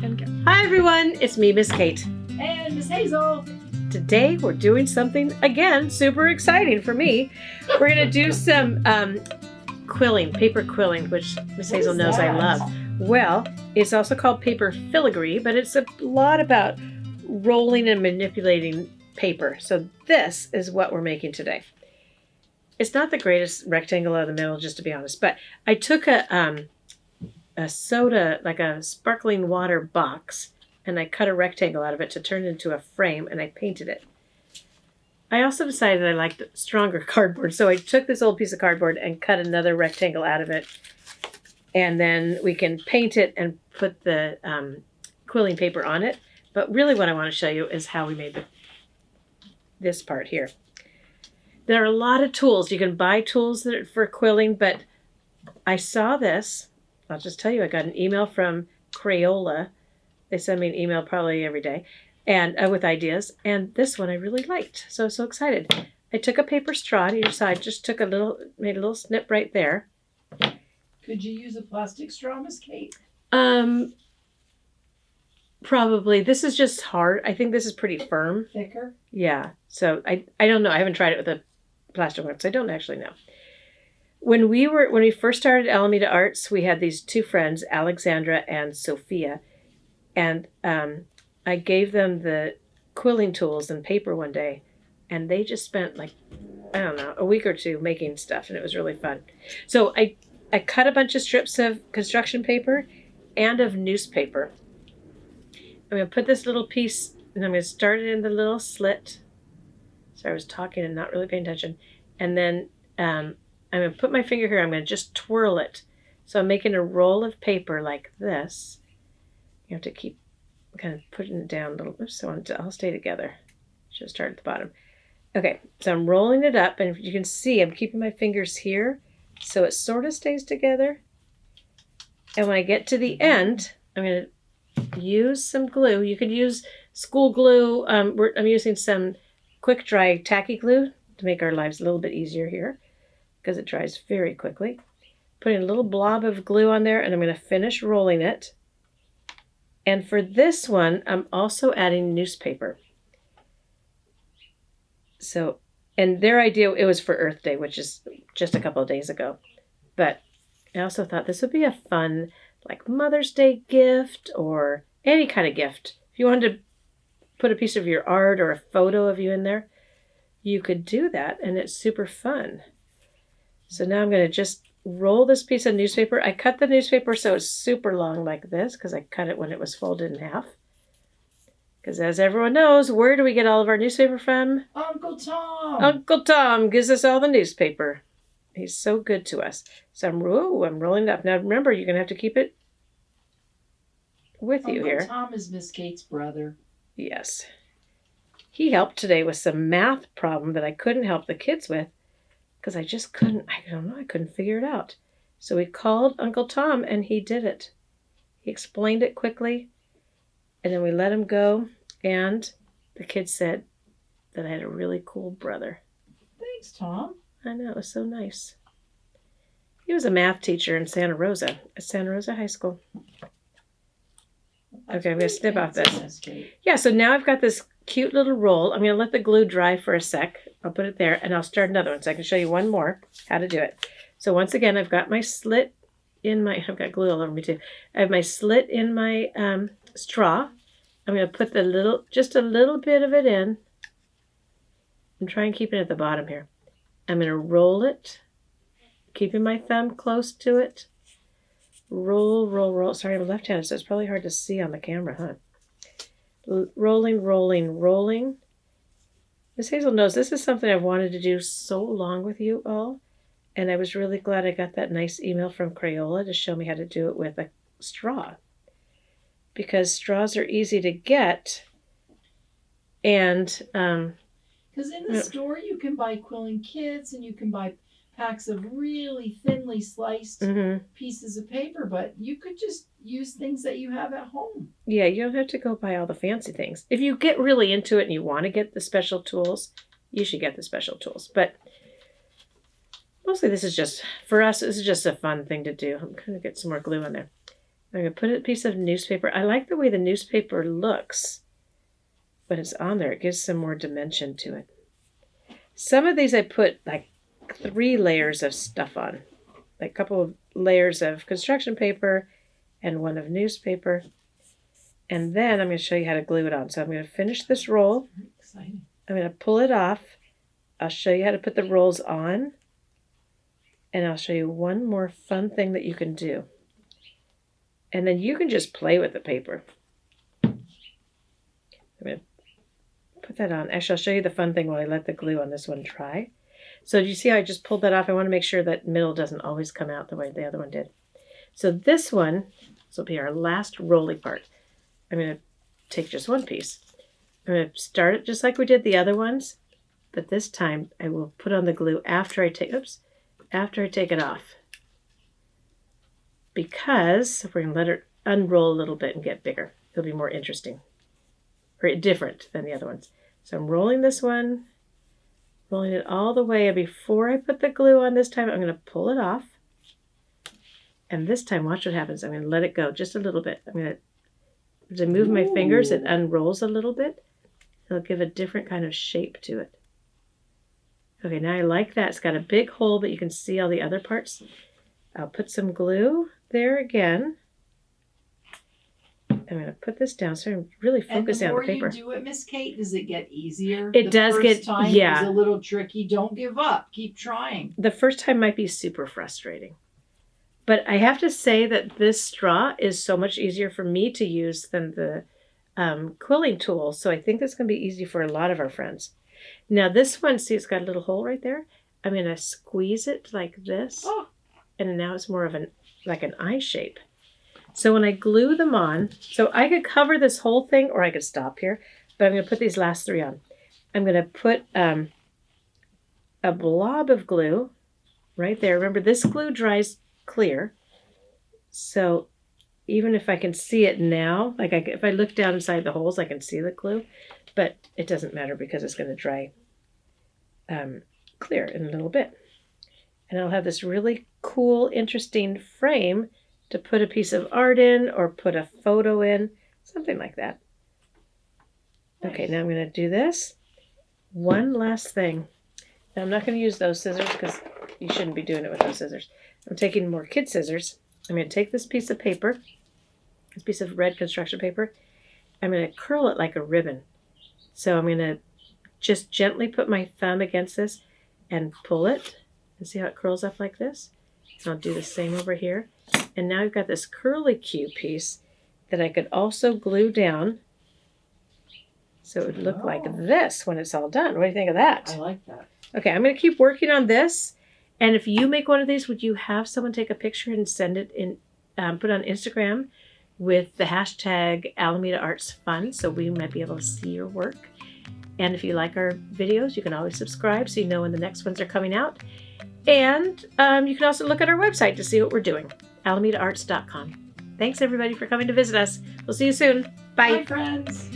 And go. Hi everyone, it's me, Miss Kate. And Miss Hazel. Today we're doing something, again, super exciting for me. We're going to do some quilling, paper quilling, which Miss Hazel knows I love. Well, it's also called paper filigree, but it's a lot about rolling and manipulating paper. So this is what we're making today. It's not the greatest rectangle out of the middle, just to be honest, but I took a soda, like a sparkling water box, and I cut a rectangle out of it to turn it into a frame, and I painted it. I also decided I liked stronger cardboard, so I took this old piece of cardboard and cut another rectangle out of it, and then we can paint it and put the quilling paper on it. But really what I want to show you is how we made this part here. There are a lot of tools. You can buy tools that are for quilling, but I saw this. I'll just tell you, I got an email from Crayola. They send me an email probably every day, and with ideas. And this one I really liked, so I was so excited. I took a paper straw on either side, just took made a little snip right there. Could you use a plastic straw, Miss Kate? Probably. This is just hard. I think this is pretty firm. Thicker? Yeah. So I don't know. I haven't tried it with a plastic one, so I don't actually know. When we first started Alameda Arts, we had these two friends, Alexandra and Sophia, and I gave them the quilling tools and paper one day, and they just spent a week or two making stuff, and it was really fun. So I cut a bunch of strips of construction paper and of newspaper. I'm going to put this little piece, and I'm going to start it in the little slit. So I was talking and not really paying attention. And then I'm going to put my finger here. I'm going to just twirl it. So I'm making a roll of paper like this. You have to keep kind of putting it down a little bit. So I'll stay together. Should start at the bottom. Okay, so I'm rolling it up. And you can see I'm keeping my fingers here. So it sort of stays together. And when I get to the end, I'm going to use some glue. You could use school glue. I'm using some quick dry tacky glue to make our lives a little bit easier here because it dries very quickly. Putting a little blob of glue on there, and I'm going to finish rolling it. And for this one, I'm also adding newspaper. So, and their idea, it was for Earth Day, which is just a couple of days ago. But I also thought this would be a fun, like Mother's Day gift or any kind of gift. If you wanted to put a piece of your art or a photo of you in there, you could do that, and it's super fun. So now I'm going to just roll this piece of newspaper. I cut the newspaper so it's super long like this because I cut it when it was folded in half. Because as everyone knows, where do we get all of our newspaper from? Uncle Tom! Uncle Tom gives us all the newspaper. He's so good to us. So I'm rolling it up. Now remember, you're going to have to keep it with you here. Uncle Tom is Miss Kate's brother. Yes. He helped today with some math problem that I couldn't help the kids with because I just couldn't, I couldn't figure it out. So we called Uncle Tom and he did it. He explained it quickly and then we let him go, and the kids said that I had a really cool brother. Thanks, Tom. I know, it was so nice. He was a math teacher in Santa Rosa, at Santa Rosa High School. Okay, I'm going to snip off this. Yeah, so now I've got this cute little roll. I'm going to let the glue dry for a sec. I'll put it there, and I'll start another one so I can show you one more how to do it. So once again, I've got my slit in my, I've got glue all over me too. I have my slit in my straw. I'm going to put just a little bit of it in. I'm trying to keep it at the bottom here. I'm going to roll it, keeping my thumb close to it. Roll, roll, roll. Sorry, I'm left-handed, so it's probably hard to see on the camera, huh? Rolling, rolling, rolling. Miss Hazel knows this is something I've wanted to do so long with you all, and I was really glad I got that nice email from Crayola to show me how to do it with a straw. Because straws are easy to get, and because in the store you can buy quilling kits and you can buy packs of really thinly sliced pieces of paper, but you could just use things that you have at home. Yeah, you don't have to go buy all the fancy things. If you get really into it and you want to get the special tools, you should get the special tools. But mostly this is just, for us, this is just a fun thing to do. I'm going to get some more glue in there. I'm going to put a piece of newspaper. I like the way the newspaper looks when it's on there. It gives some more dimension to it. Some of these I put like 3 layers of stuff on. Like a couple of layers of construction paper and 1 of newspaper. And then I'm going to show you how to glue it on. So I'm going to finish this roll. Exciting. I'm going to pull it off. I'll show you how to put the rolls on. And I'll show you one more fun thing that you can do. And then you can just play with the paper. I'm going to put that on. Actually, I'll show you the fun thing while I let the glue on this one dry. So do you see how I just pulled that off? I want to make sure that middle doesn't always come out the way the other one did. So this one, this will be our last rolly part. I'm going to take just one piece. I'm going to start it just like we did the other ones, but this time I will put on the glue after I take it off. Because we're going to let it unroll a little bit and get bigger. It'll be more interesting or different than the other ones. So I'm rolling this one, rolling it all the way. And before I put the glue on this time, I'm going to pull it off. And this time, watch what happens. I'm going to let it go just a little bit. I'm going to, as I move my fingers, it unrolls a little bit. It'll give a different kind of shape to it. Okay, now I like that. It's got a big hole, but you can see all the other parts. I'll put some glue there again. I'm going to put this down so I'm really focusing on the paper. And the more you do it, Miss Kate, does it get easier? It does get, The first time yeah. is a little tricky. Don't give up. Keep trying. The first time might be super frustrating. But I have to say that this straw is so much easier for me to use than the quilling tool. So I think that's going to be easy for a lot of our friends. Now this one, see, it's got a little hole right there. I'm going to squeeze it like this. Oh. And now it's more of like an eye shape. So when I glue them on, so I could cover this whole thing or I could stop here, but I'm going to put these last 3 on. I'm going to put a blob of glue right there. Remember, this glue dries clear. So even if I can see it now, like if I look down inside the holes, I can see the glue, but it doesn't matter because it's going to dry clear in a little bit. And I'll have this really cool, interesting frame to put a piece of art in or put a photo in, something like that. Okay, now I'm going to do this. One last thing. Now I'm not going to use those scissors because you shouldn't be doing it with those scissors. I'm taking more kid scissors. I'm going to take this piece of paper, this piece of red construction paper. I'm going to curl it like a ribbon. So I'm going to just gently put my thumb against this and pull it. And see how it curls up like this? And I'll do the same over here. And now I've got this curly Q piece that I could also glue down so it would look like this when it's all done. What do you think of that? I like that. Okay, I'm going to keep working on this. And if you make one of these, would you have someone take a picture and send it in, put it on Instagram with the hashtag Alameda Arts Fun so we might be able to see your work. And if you like our videos, you can always subscribe so you know when the next ones are coming out. And you can also look at our website to see what we're doing, alamedaarts.com. Thanks, everybody, for coming to visit us. We'll see you soon. Bye. Bye, friends.